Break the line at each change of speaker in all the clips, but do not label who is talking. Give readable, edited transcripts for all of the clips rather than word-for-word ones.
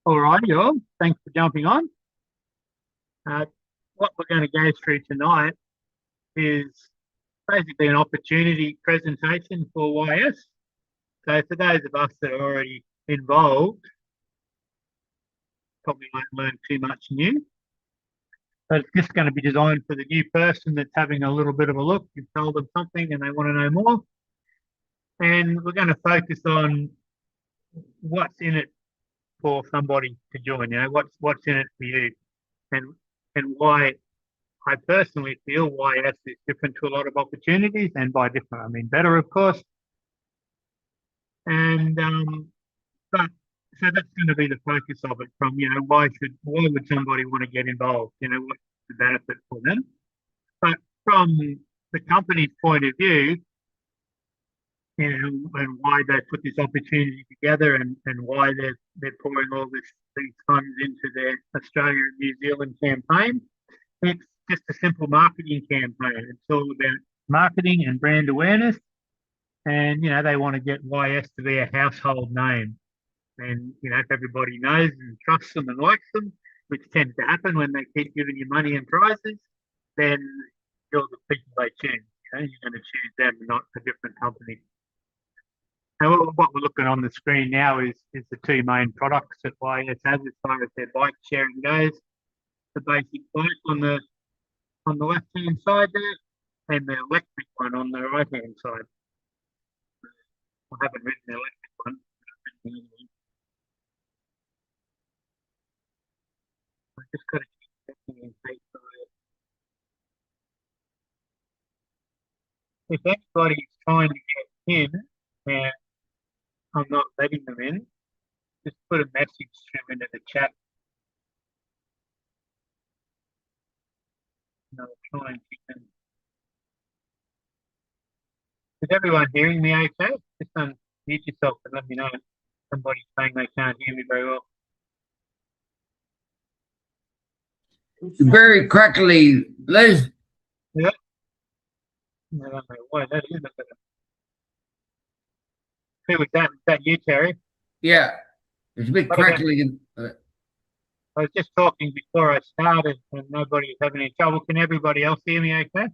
All righty, all. Thanks for jumping on. Uh, what we're going to go through tonight is basically an opportunity presentation for YS. So for those of us that are already involved, probably won't learn too much new. But it's just going to be designed for the new person that's having a little bit of a look. You've told them something and they want to know more. And we're going to focus on what's in it for somebody to join. What's in it for you, and why I personally feel YS is different to a lot of opportunities, and by different I mean better, of course. And but so that's going to be the focus of it. From why would somebody want to get involved? What's the benefit for them? But from the company's point of view, and why they put this opportunity together, and why they're pouring these funds into their Australia and New Zealand campaign. It's just a simple marketing campaign. It's all about marketing and brand awareness. And, they want to get YS to be a household name. And, if everybody knows and trusts them and likes them, which tends to happen when they keep giving you money and prizes, then you're the people they choose. You're going to choose them, not a different company. And what we're looking on the screen now is the two main products that YS has as far as their bike sharing goes. The basic bike on the left-hand side there, and the electric one on the right-hand side. I haven't written the electric one. I've just got to keep checking in case if anybody's trying to get in and I'm not letting them in, just put a message through into the chat. And I'll try and keep them. Is everyone hearing me okay? Just unmute yourself and let me know if somebody's saying they can't hear me very well.
Very crackly, Les.
Yeah. I don't know why that is. Who was that? Was that you, Terry?
Yeah, it's a bit crackly.
I was just talking before I started and nobody was having any trouble. Can everybody else hear me okay?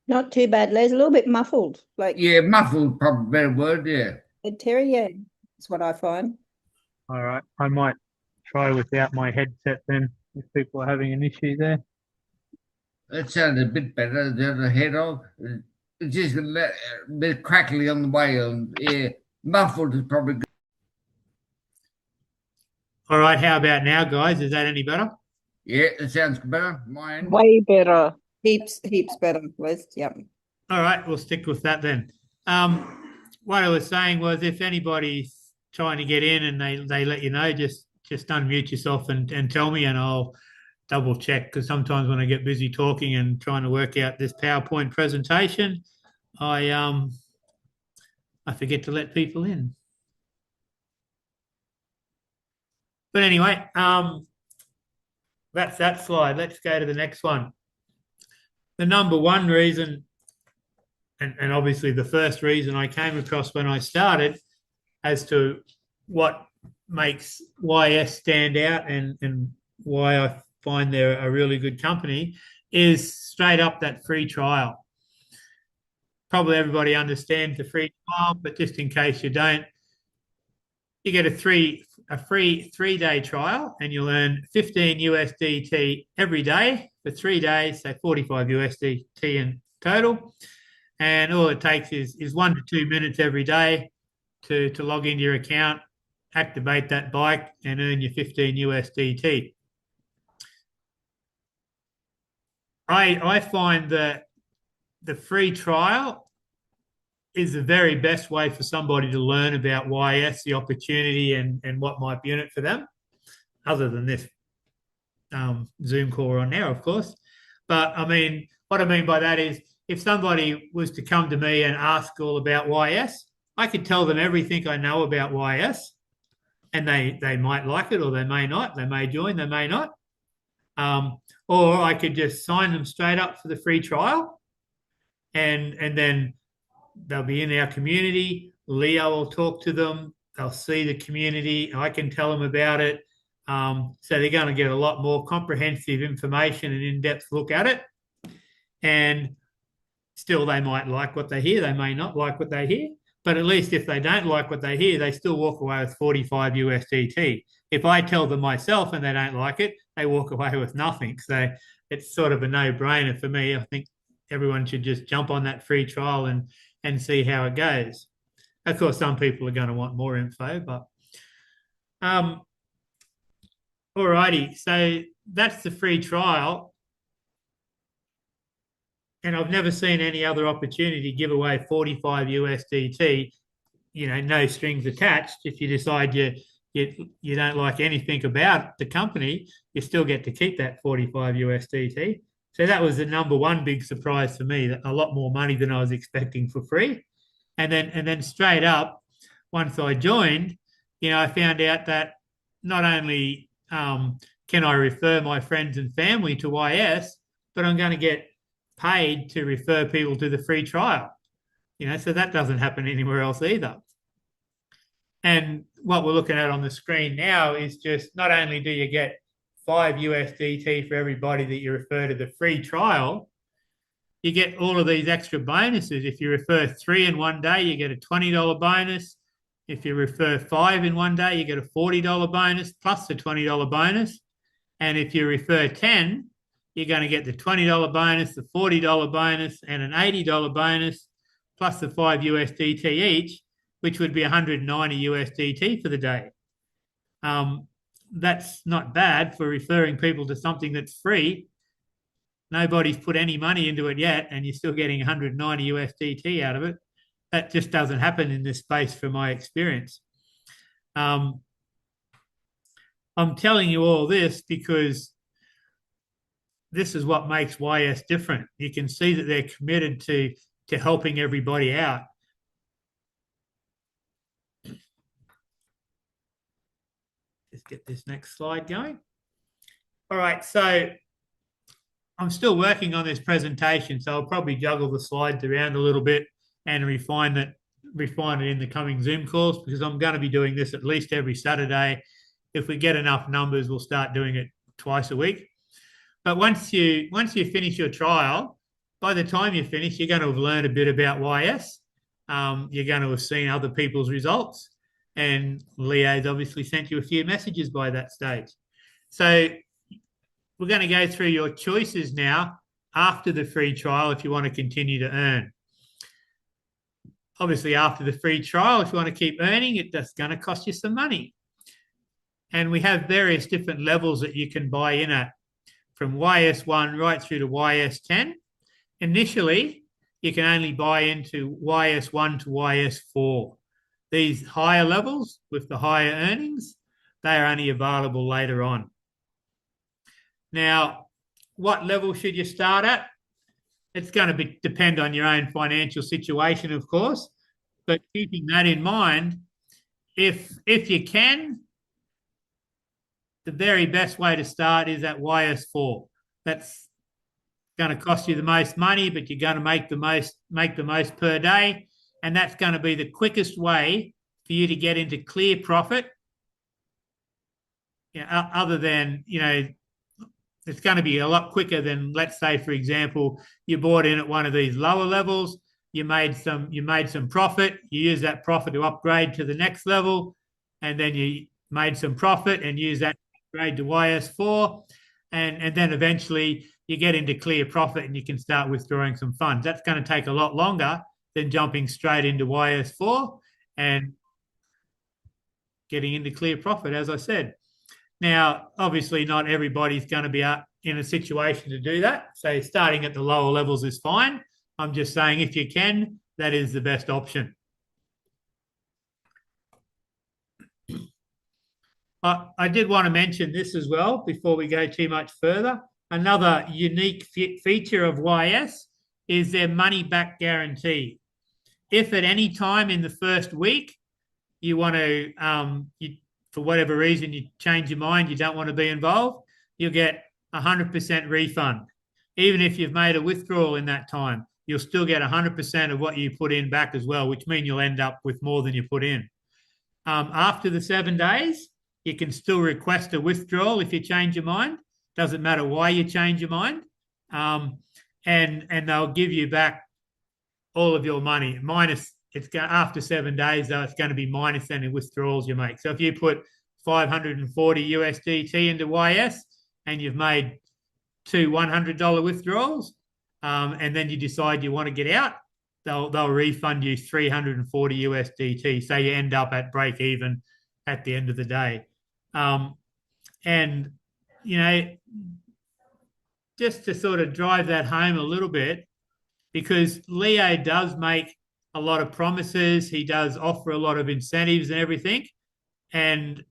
Not too bad, Les. A little bit muffled.
Yeah, muffled, probably a better word, yeah.
Terry, yeah, that's what I find.
All right. I might try without my headset then if people are having an issue there.
That sounded a bit better. The other head off. It's just a bit crackly on the way on. Yeah, muffled is probably good.
All right. How about now, guys? Is that any better?
Yeah, it sounds better. Mine.
Way better.
Heaps better, Les. Yep.
All right. We'll stick with that then. What I was saying was if anybody's trying to get in and they let you know, just unmute yourself and tell me, and I'll double check, because sometimes when I get busy talking and trying to work out this PowerPoint presentation, I forget to let people in. But anyway, that's that slide. Let's go to the next one. The number one reason, and obviously the first reason I came across when I started as to what makes YS stand out and why I find they're a really good company is straight up that free trial. Probably everybody understands the free trial, but just in case you don't, you get a free 3-day trial and you'll earn 15 USDT every day for 3 days, so 45 USDT in total. And all it takes is 1 to 2 minutes every day to log into your account, activate that bike, and earn your 15 USDT. I find that the free trial is the very best way for somebody to learn about YS, the opportunity, and what might be in it for them, other than this Zoom call we're on now, of course. But I mean, what I mean by that is if somebody was to come to me and ask all about YS, I could tell them everything I know about YS, and they might like it or they may not. They may join, they may not. Or I could just sign them straight up for the free trial, and then they'll be in our community. Leo will talk to them. They'll see the community. I can tell them about it.
So they're going to get a lot more comprehensive information and in-depth look at it. And still, they might like what they hear. They may not like what they hear. But at least if they don't like what they hear, they still walk away with 45 USDT. If I tell them myself and they don't like it, they walk away with nothing. So it's sort of a no-brainer for me. I think everyone should just jump on that free trial and see how it goes. Of course, some people are going to want more info, but alrighty. So that's the free trial. And I've never seen any other opportunity give away 45 USDT, no strings attached. If you decide you don't like anything about the company, you still get to keep that 45 USDT. So that was the number one big surprise for me, a lot more money than I was expecting for free. And then straight up, once I joined, I found out that not only can I refer my friends and family to YS, but I'm going to get paid to refer people to the free trial. So that doesn't happen anywhere else either. And what we're looking at on the screen now is just not only do you get 5 USDT for everybody that you refer to the free trial, you get all of these extra bonuses. If you refer 3 in one day, you get a $20 bonus. If you refer 5 in one day, you get a $40 bonus plus the $20 bonus. And if you refer 10, you're going to get the $20 bonus, the $40 bonus, and an $80 bonus, plus the 5 USDT each, which would be 190 USDT for the day. That's not bad for referring people to something that's free. Nobody's put any money into it yet, and you're still getting 190 USDT out of it. That just doesn't happen in this space from my experience. I'm telling you all this because this is what makes YS different. You can see that they're committed to helping everybody out. Just get this next slide going. All right, so I'm still working on this presentation, so I'll probably juggle the slides around a little bit and refine it in the coming Zoom calls, because I'm going to be doing this at least every Saturday. If we get enough numbers, we'll start doing it twice a week. But once you finish your trial, by the time you finish, you're going to have learned a bit about YS. You're going to have seen other people's results, and Leo's obviously sent you a few messages by that stage. So we're going to go through your choices now after the free trial if you want to continue to earn. Obviously, after the free trial, if you want to keep earning, it's going to cost you some money. And we have various different levels that you can buy in at, from YS1 right through to YS10. Initially, you can only buy into YS1 to YS4. These higher levels with the higher earnings, they are only available later on. Now, what level should you start at? It's going to depend on your own financial situation, of course, but keeping that in mind, if you can, the very best way to start is at YS4. That's going to cost you the most money, but you're going to make the most per day, and that's going to be the quickest way for you to get into clear profit. Other than, it's going to be a lot quicker than, let's say, for example, you bought in at one of these lower levels, you made some profit, you use that profit to upgrade to the next level, and then you made some profit and use that to upgrade to YS4, and then eventually you get into clear profit and you can start withdrawing some funds. That's going to take a lot longer than jumping straight into YS4 and getting into clear profit, as I said. Now, obviously, not everybody's going to be in a situation to do that. So starting at the lower levels is fine. I'm just saying, if you can, that is the best option. I did want to mention this as well before we go too much further. Another unique feature of YS is their money-back guarantee. If at any time in the first week you want to, for whatever reason, you change your mind, you don't want to be involved, you'll get 100% refund. Even if you've made a withdrawal in that time, you'll still get 100% of what you put in back as well, which means you'll end up with more than you put in. After the 7 days, you can still request a withdrawal if you change your mind. Doesn't matter why you change your mind. And they'll give you back all of your money minus. After 7 days though, it's going to be minus any withdrawals you make. So if you put 540 USDT into YS and you've made 2 $100 withdrawals, and then you decide you want to get out, they'll refund you 340 USDT. So you end up at break even at the end of the day. And just to sort of drive that home a little bit, because Leo does make a lot of promises, he does offer a lot of incentives and everything, and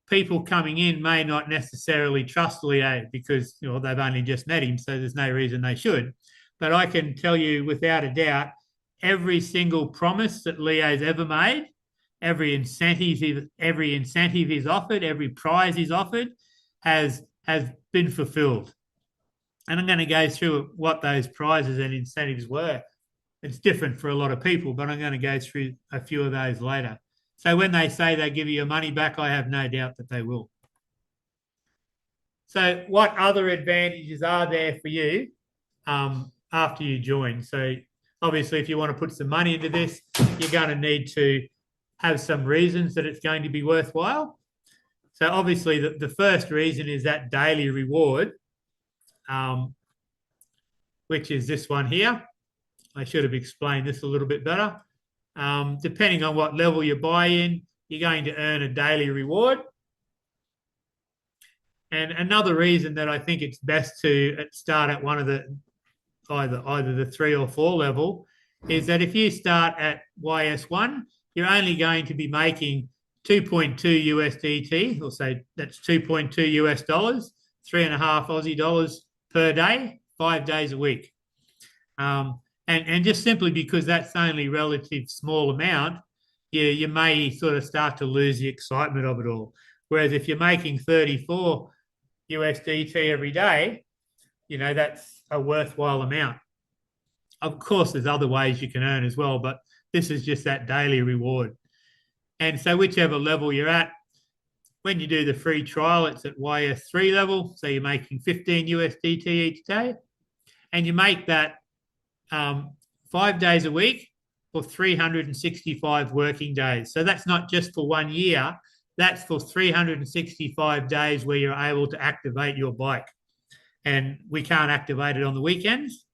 people coming in may not necessarily trust Leo because they've only just met him, so there's no reason they should. But I can tell you without a doubt, every single promise that Leo's ever made, every incentive he's offered, every prize he's offered has been fulfilled. And I'm going to go through what those prizes and incentives were. It's different for a lot of people, but I'm going to go through a few of those later. So when they say they give you your money back, I have no doubt that they will. So what other advantages are there for you after you join? So obviously, if you want to put some money into this, you're going to need to have some reasons that it's going to be worthwhile. So obviously, the first reason is that daily reward, which is this one here. I should have explained this a little bit better. Depending on what level you buy in, you're going to earn a daily reward. And another reason that I think it's best to start at one of the either the 3 or 4 level is that if you start at YS1, you're only going to be making 2.2 USDT, or say that's 2.2 US dollars, 3.5 Aussie dollars per day, 5 days a week. And just simply because that's only a relative small amount, you may sort of start to lose the excitement of it all. Whereas if you're making 34 USDT every day, that's a worthwhile amount. Of course, there's other ways you can earn as well, but this is just that daily reward. And so whichever level you're at, when you do the free trial, it's at YS3 level. So you're making 15 USDT each day. And you make that 5 days a week for 365 working days. So that's not just for 1 year. That's for 365 days where you're able to activate your bike. And we can't activate it on the weekends.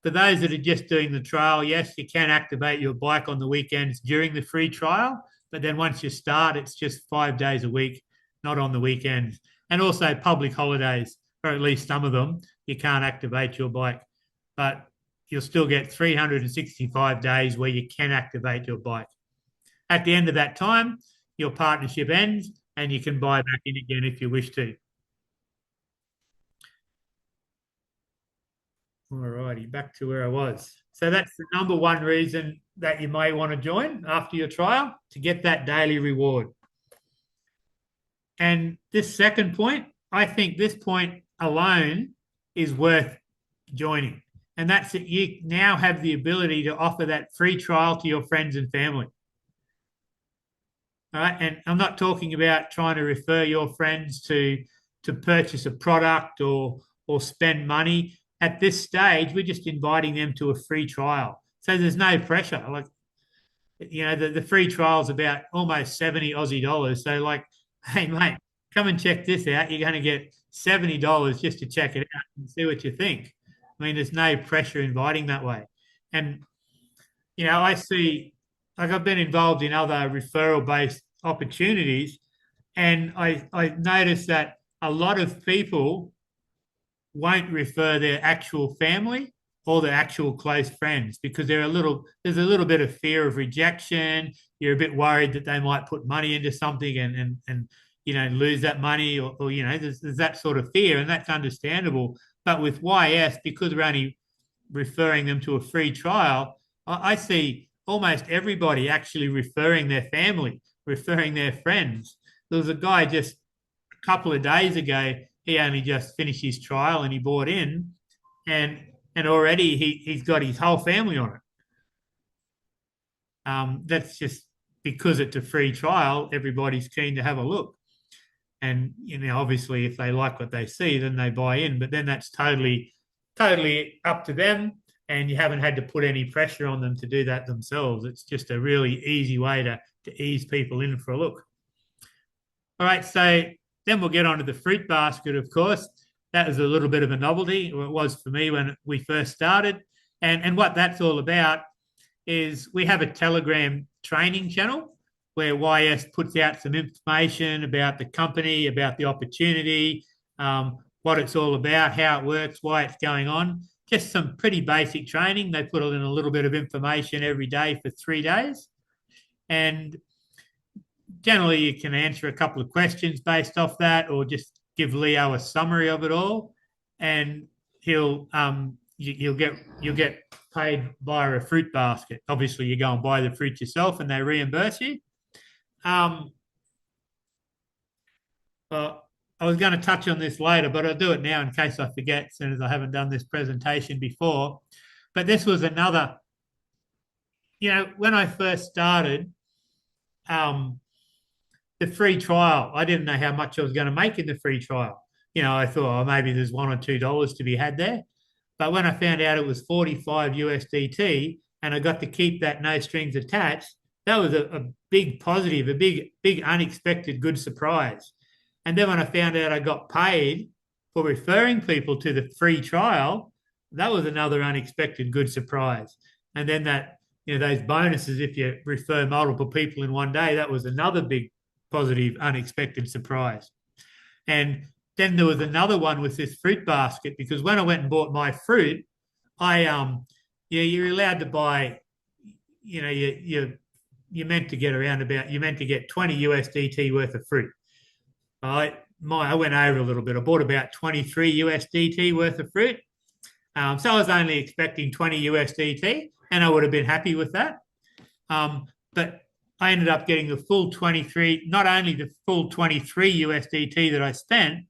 For those that are just doing the trial, yes, you can activate your bike on the weekends during the free trial. But then once you start, it's just 5 days a week, not on the weekends. And also public holidays, or at least some of them, you can't activate your bike. But you'll still get 365 days where you can activate your bike. At the end of that time, your partnership ends and you can buy back in again if you wish to. All righty, back to where I was. So that's the number one reason that you may want to join after your trial, to get that daily reward. And this second point, I think this point alone is worth joining. And that's that you now have the ability to offer that free trial to your friends and family. All right. And I'm not talking about trying to refer your friends to purchase a product or spend money. At this stage, we're just inviting them to a free trial. So there's no pressure. Like, the free trial is about almost 70 Aussie dollars. So like, hey, mate, come and check this out. You're going to get $70 just to check it out and see what you think. I mean, there's no pressure inviting that way. And, I see, like I've been involved in other referral-based opportunities, and I noticed that a lot of people won't refer their actual family or their actual close friends because there's a little bit of fear of rejection. You're a bit worried that they might put money into something and lose that money or there's that sort of fear, and that's understandable. But with YS, because we're only referring them to a free trial, I see almost everybody actually referring their family, referring their friends. There was a guy just a couple of days ago, he only just finished his trial and he bought in, and already he's got his whole family on it. That's just because it's a free trial, everybody's keen to have a look. And, obviously if they like what they see, then they buy in, but then that's totally up to them. And you haven't had to put any pressure on them to do that themselves. It's just a really easy way to ease people in for a look. All right, so then we'll get on to the fruit basket, of course. That was a little bit of a novelty, or it was for me when we first started. And what that's all about is we have a Telegram training channel where YS puts out some information about the company, about the opportunity, what it's all about, how it works, why it's going on. Just some pretty basic training. They put in a little bit of information every day for 3 days. And generally you can answer a couple of questions based off that, or just give Leo a summary of it all, and you'll get paid via a fruit basket. Obviously you go and buy the fruit yourself and they reimburse you. I was going to touch on this later, but I'll do it now in case I forget, as soon as I haven't done this presentation before. But this was another, when I first started, the free trial, I didn't know how much I was going to make in the free trial. I thought, maybe there's $1 or $2 to be had there. But when I found out it was 45 USDT and I got to keep that no strings attached, that was a big positive, a big unexpected good surprise. And then when I found out I got paid for referring people to the free trial, that was another unexpected good surprise. And then that, those bonuses, if you refer multiple people in one day, that was another big positive unexpected surprise. And then there was another one with this fruit basket, because when I went and bought my fruit, you're allowed to buy, you're meant to get you're meant to get 20 USDT worth of fruit. I went over a little bit. I bought about 23 USDT worth of fruit. So I was only expecting 20 USDT, and I would have been happy with that. But I ended up getting the full 23, not only the full 23 USDT that I spent.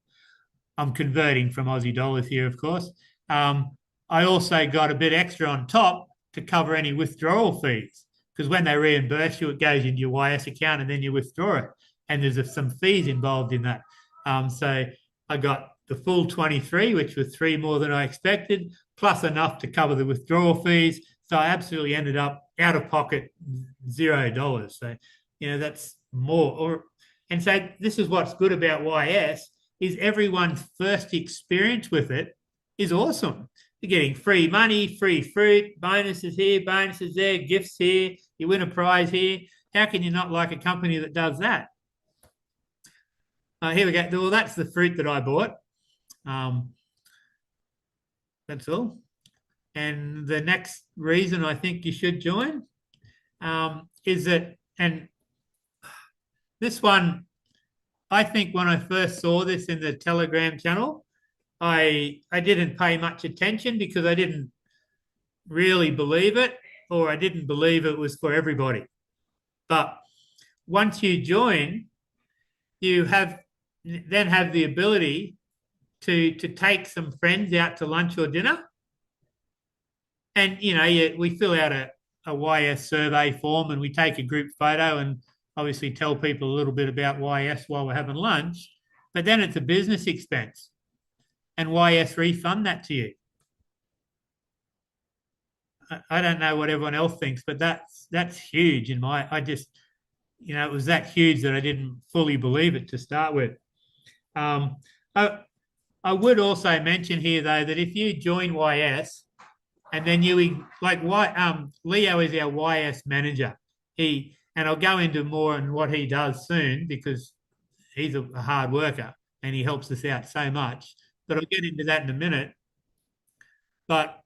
I'm converting from Aussie dollars here, of course. I also got a bit extra on top to cover any withdrawal fees, because when they reimburse you, it goes into your YS account and then you withdraw it. And there's some fees involved in that. So I got the full 23, which was 3 more than I expected, plus enough to cover the withdrawal fees. So I absolutely ended up out of pocket $0. So, that's more. And so this is what's good about YS, is everyone's first experience with it is awesome. You're getting free money, free fruit, bonuses here, bonuses there, gifts here, you win a prize here. How can you not like a company that does that? Here we go. Well, that's the fruit that I bought. That's all. And the next reason I think you should join is that, and this one, I think when I first saw this in the Telegram channel, I didn't pay much attention because I didn't really believe it, or I didn't believe it was for everybody. But once you join, you then have the ability to take some friends out to lunch or dinner. And, we fill out a YS survey form and we take a group photo and obviously tell people a little bit about YS while we're having lunch. But then it's a business expense and YS refund that to you. I don't know what everyone else thinks, but that's huge it was that huge that I didn't fully believe it to start with. I would also mention here, though, that if you join YS and then Leo is our YS manager. And I'll go into more on what he does soon, because he's a hard worker and he helps us out so much. But I'll get into that in a minute. But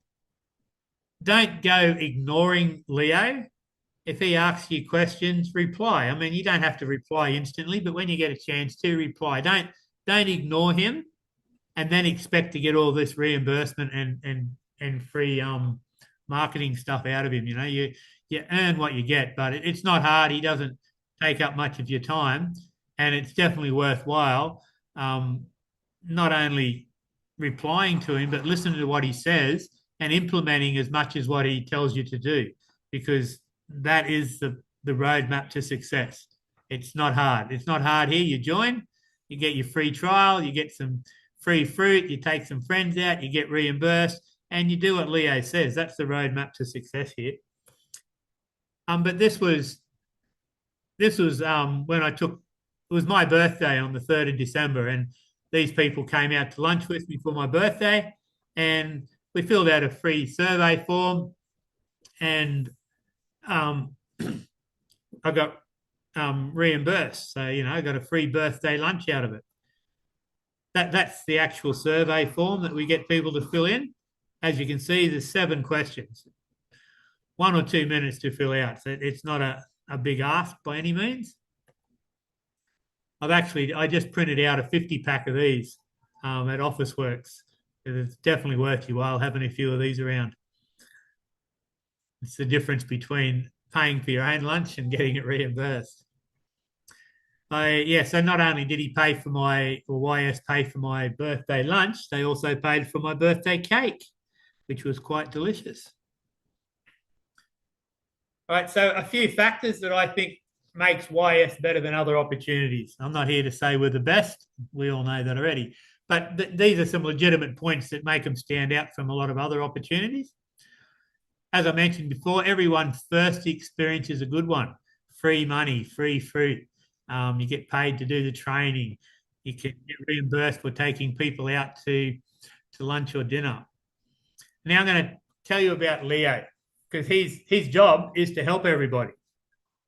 don't go ignoring Leo. If he asks you questions, reply. I mean, you don't have to reply instantly, but when you get a chance to, reply. Don't ignore him and then expect to get all this reimbursement and free marketing stuff out of him. You earn what you get, but it's not hard. He doesn't take up much of your time, and it's definitely worthwhile not only replying to him, but listening to what he says and implementing as much as what he tells you to do, because that is the roadmap to success. It's not hard. It's not hard here. You join, you get your free trial, you get some free fruit, you take some friends out, you get reimbursed, and you do what Leo says. That's the roadmap to success here. But this was when I took, it was my birthday on the 3rd of December, and these people came out to lunch with me for my birthday, and we filled out a free survey form, and I got reimbursed. So, I got a free birthday lunch out of it. That's the actual survey form that we get people to fill in. As you can see, there's 7 questions, 1 or 2 minutes to fill out. So it's not a big ask by any means. I just printed out a 50 pack of these at Officeworks. It's definitely worth your while having a few of these around. It's the difference between paying for your own lunch and getting it reimbursed. So not only did he pay for YS pay for my birthday lunch, they also paid for my birthday cake, which was quite delicious. All right, so a few factors that I think makes YS better than other opportunities. I'm not here to say we're the best. We all know that already. But these are some legitimate points that make them stand out from a lot of other opportunities. As I mentioned before, everyone's first experience is a good one. Free money, free fruit. You get paid to do the training. You can get reimbursed for taking people out to lunch or dinner. Now I'm going to tell you about Leo, because his job is to help everybody.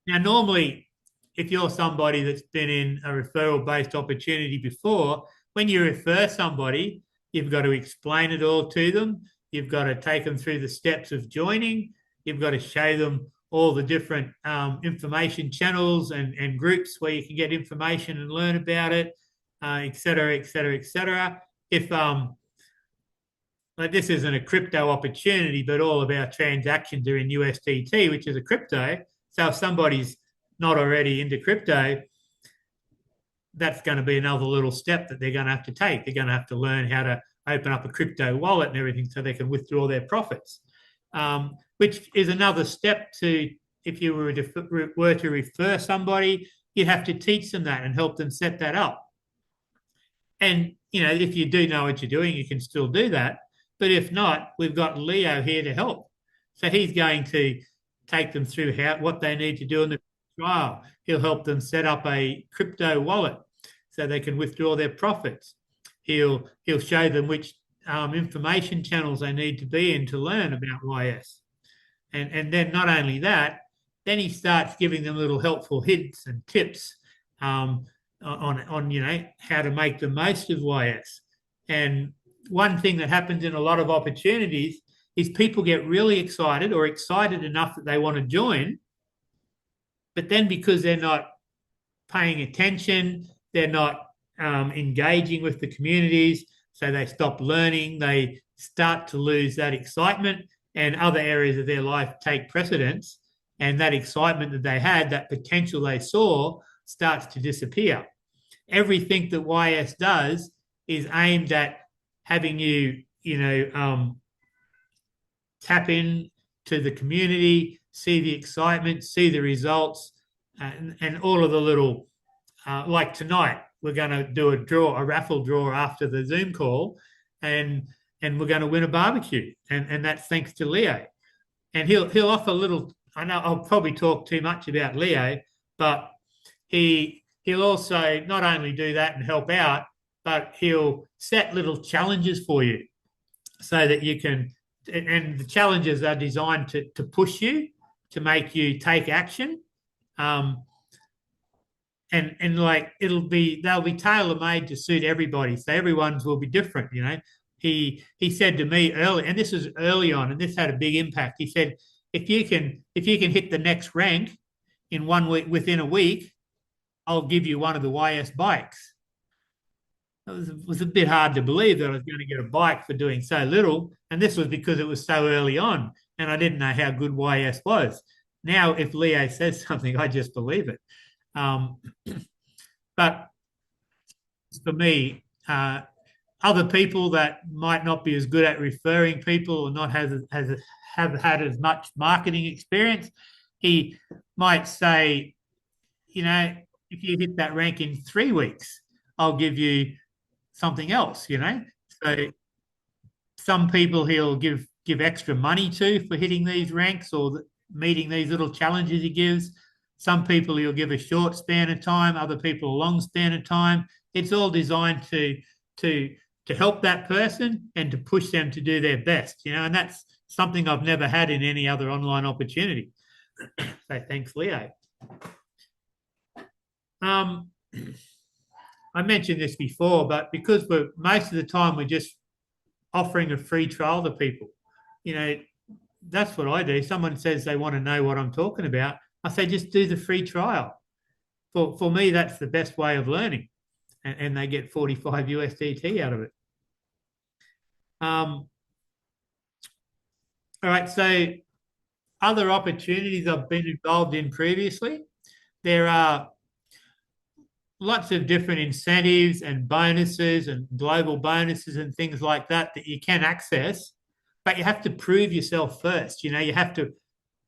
Now, normally, if you're somebody that's been in a referral-based opportunity before, when you refer somebody, you've got to explain it all to them. You've got to take them through the steps of joining. You've got to show them all the different information channels and groups where you can get information and learn about it, et cetera, et cetera, et cetera. If like this isn't a crypto opportunity, but all of our transactions are in USDT, which is a crypto. So if somebody's not already into crypto, that's going to be another little step that they're going to have to take. They're going to have to learn how to open up a crypto wallet and everything so they can withdraw their profits, which is another step to, if you were to refer somebody, you'd have to teach them that and help them set that up. And, if you do know what you're doing, you can still do that. But if not, we've got Leo here to help. So he's going to take them through what they need to do in the trial. He'll help them set up a crypto wallet so they can withdraw their profits. He'll show them which information channels they need to be in to learn about YS. And then not only that, then he starts giving them little helpful hints and tips on how to make the most of YS. And one thing that happens in a lot of opportunities is people get really excited or excited enough that they want to join, but then because they're not paying attention, they're not engaging with the communities, so they stop learning, they start to lose that excitement, and other areas of their life take precedence, and that excitement that they had, that potential they saw, starts to disappear. Everything that YS does is aimed at having you, tap in to the community, see the excitement, see the results, and all of the little, like tonight, we're going to do a raffle draw after the Zoom call, and we're going to win a barbecue, and that's thanks to Leo. And he'll offer little. I know I'll probably talk too much about Leo, but he'll also not only do that and help out, but he'll set little challenges for you so that you can. And the challenges are designed to push you, to make you take action, and like they'll be tailor-made to suit everybody. So everyone's will be different. He said to me early, and this was early on, and this had a big impact. He said, if you can hit the next rank in 1 week, within a week, I'll give you one of the YS bikes. It was a bit hard to believe that I was going to get a bike for doing so little. And this was because it was so early on and I didn't know how good YS was. Now, if Leo says something, I just believe it. But for me, other people that might not be as good at referring people or not have had as much marketing experience, he might say, you know, if you hit that rank in 3 weeks, I'll give you something else, you know. So some people he'll give extra money to for hitting these ranks or meeting these little challenges he gives. Some people he'll give a short span of time, other people a long span of time. It's all designed to help that person and to push them to do their best, you know, and that's something I've never had in any other online opportunity. So thanks, Leo. I mentioned this before, but because most of the time we're just offering a free trial to people, you know, that's what I do. Someone says they want to know what I'm talking about. I say, just do the free trial. For me, that's the best way of learning. And they get 45 USDT out of it. All right, so other opportunities I've been involved in previously, there are lots of different incentives and bonuses and global bonuses and things like that you can access, but you have to prove yourself first. You know, you have to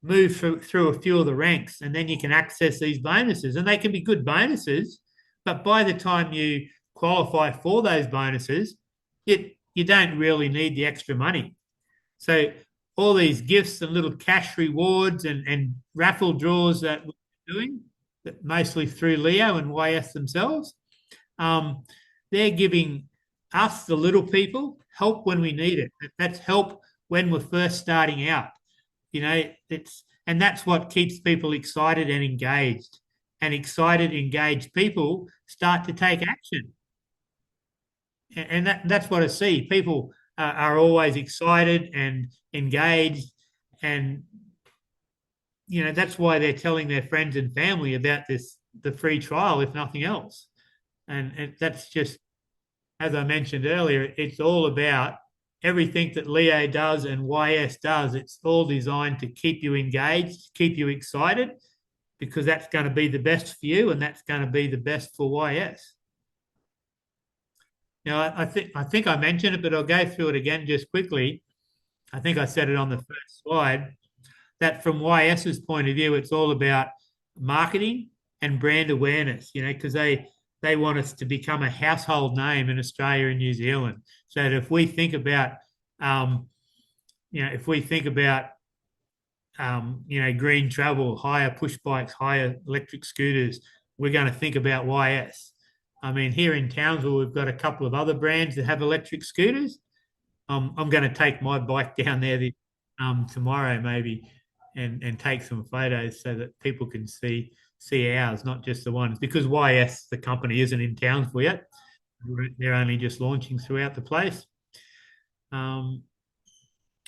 move through a few of the ranks and then you can access these bonuses, and they can be good bonuses, but by the time you qualify for those bonuses, you don't really need the extra money. So all these gifts and little cash rewards and raffle draws that we're doing, mostly through Leo and YS themselves, they're giving us, the little people, help when we need it. That's help when we're first starting out. You know, and that's what keeps people excited and engaged. And excited, engaged people start to take action. And that's what I see. People are always excited and engaged, and you know, that's why they're telling their friends and family about the free trial, if nothing else. And that's just, as I mentioned earlier, it's all about everything that Leo does and YS does. It's all designed to keep you engaged, keep you excited, because that's going to be the best for you and that's going to be the best for YS. Now, I think I mentioned it, but I'll go through it again just quickly. I think I said it on the first slide, that from YS's point of view, it's all about marketing and brand awareness, you know, because they want us to become a household name in Australia and New Zealand. So that if we think about, green travel, hire push bikes, hire electric scooters, we're going to think about YS. I mean, here in Townsville, we've got a couple of other brands that have electric scooters. I'm going to take my bike down there tomorrow maybe and take some photos so that people can see ours, not just the ones, because YS, the company, isn't in Townsville yet. They're only just launching throughout the place. All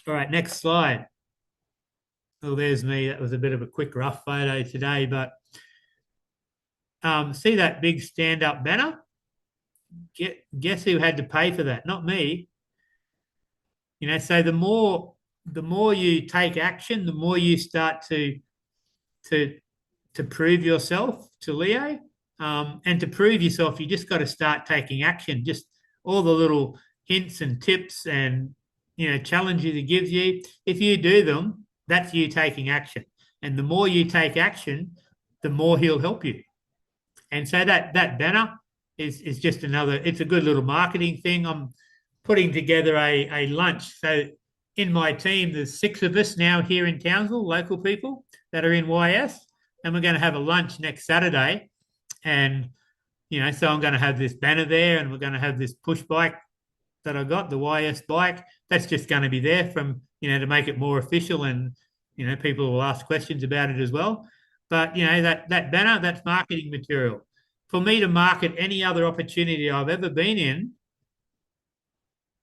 right, next slide. Oh, there's me. That was a bit of a quick rough photo today, but see that big stand-up banner? Guess who had to pay for that? Not me. You know, so the more you take action, the more you start to prove yourself to Leo. And to prove yourself, you just got to start taking action. Just all the little hints and tips and, you know, challenges he gives you. If you do them, that's you taking action. And the more you take action, the more he'll help you. And so that banner is just another, it's a good little marketing thing. I'm putting together a lunch. So in my team, there's 6 of us now here in Townsville, local people that are in YS, and we're going to have a lunch next Saturday. And, you know, so I'm going to have this banner there, and we're going to have this push bike that I got, the YS bike. That's just going to be there from, you know, to make it more official, and, you know, people will ask questions about it as well. But, you know, that banner, that's marketing material. For me to market any other opportunity I've ever been in,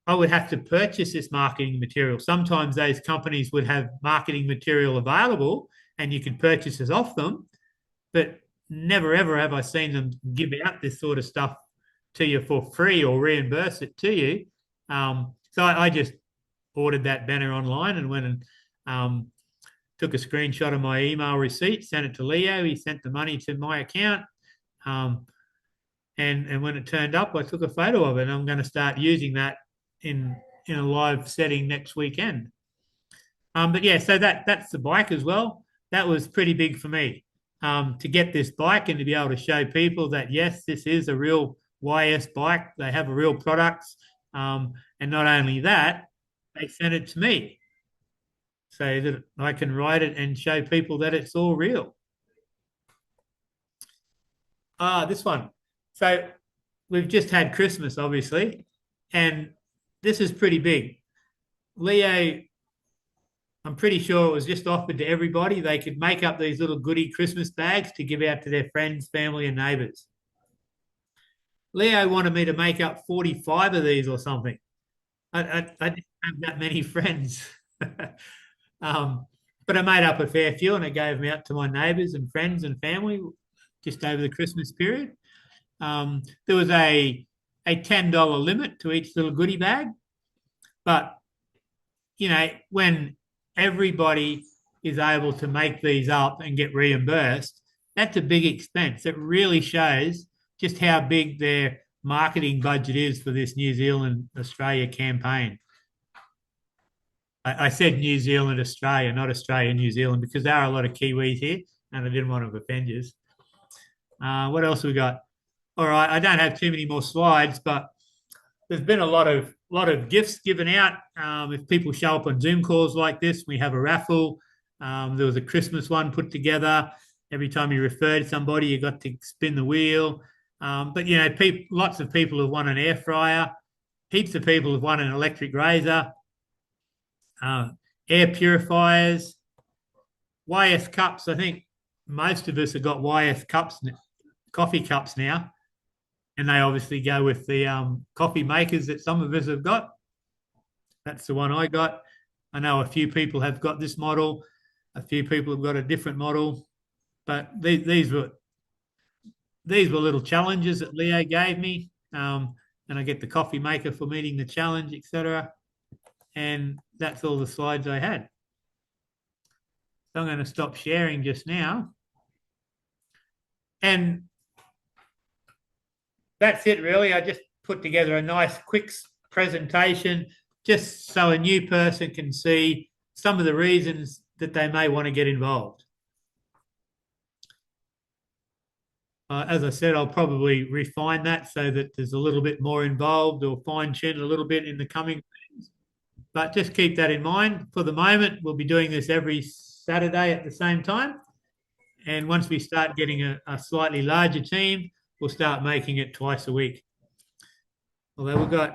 I would have to purchase this marketing material. Sometimes those companies would have marketing material available and you could purchase it off them, but never, ever have I seen them give out this sort of stuff to you for free or reimburse it to you. So I just ordered that banner online and went and took a screenshot of my email receipt, sent it to Leo. He sent the money to my account. And when it turned up, I took a photo of it, and I'm going to start using that in a live setting next weekend. But yeah, so that's the bike as well. that was pretty big for me. To get this bike and to be able to show people that, yes, this is a real YS bike. They have a real product. And not only that, they sent it to me so that I can ride it and show people that it's all real. This one. So we've just had Christmas, obviously, and this is pretty big. Leo, I'm pretty sure it was just offered to everybody. They could make up these little goodie Christmas bags to give out to their friends, family, and neighbours. Leo wanted me to make up 45 of these or something. I didn't have that many friends. But I made up a fair few and I gave them out to my neighbours and friends and family just over the Christmas period. There was a $10 limit to each little goodie bag. But, you know, when everybody is able to make these up and get reimbursed, that's a big expense. It really shows just how big their marketing budget is for this New Zealand Australia campaign. I said New Zealand Australia, not Australia New Zealand, because there are a lot of Kiwis here and I didn't want to offend you. What else we got? All right, I don't have too many more slides, but there's been a lot of gifts given out. If people show up on Zoom calls like this, we have a raffle. There was a Christmas one put together. Every time you referred somebody, you got to spin the wheel. But, you know, lots of people have won an air fryer. Heaps of people have won an electric razor, air purifiers, YS cups. I think most of us have got YS cups, coffee cups now. And they obviously go with the coffee makers that some of us have got. That's the one I got. I know a few people have got this model. A few people have got a different model. But these were little challenges that Leo gave me. And I get the coffee maker for meeting the challenge, etc. And that's all the slides I had. So I'm going to stop sharing just now. And that's it, really. I just put together a nice, quick presentation just so a new person can see some of the reasons that they may want to get involved. As I said, I'll probably refine that so that there's a little bit more involved or fine-tune a little bit in the coming days. But just keep that in mind. For the moment, we'll be doing this every Saturday at the same time. And once we start getting a slightly larger team, we'll start making it twice a week. Although we've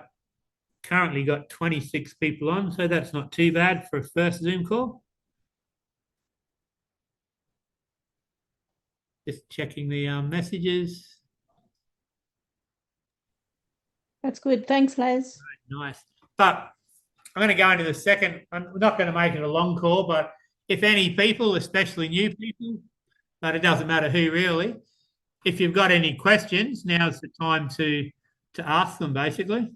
currently got 26 people on, so that's not too bad for a first Zoom call. Just checking the messages.
That's good. Thanks, Les.
Nice. But I'm going to go into the second. I'm not going to make it a long call, but if any people, especially new people, but it doesn't matter who really, if you've got any questions, now's the time to ask them, basically.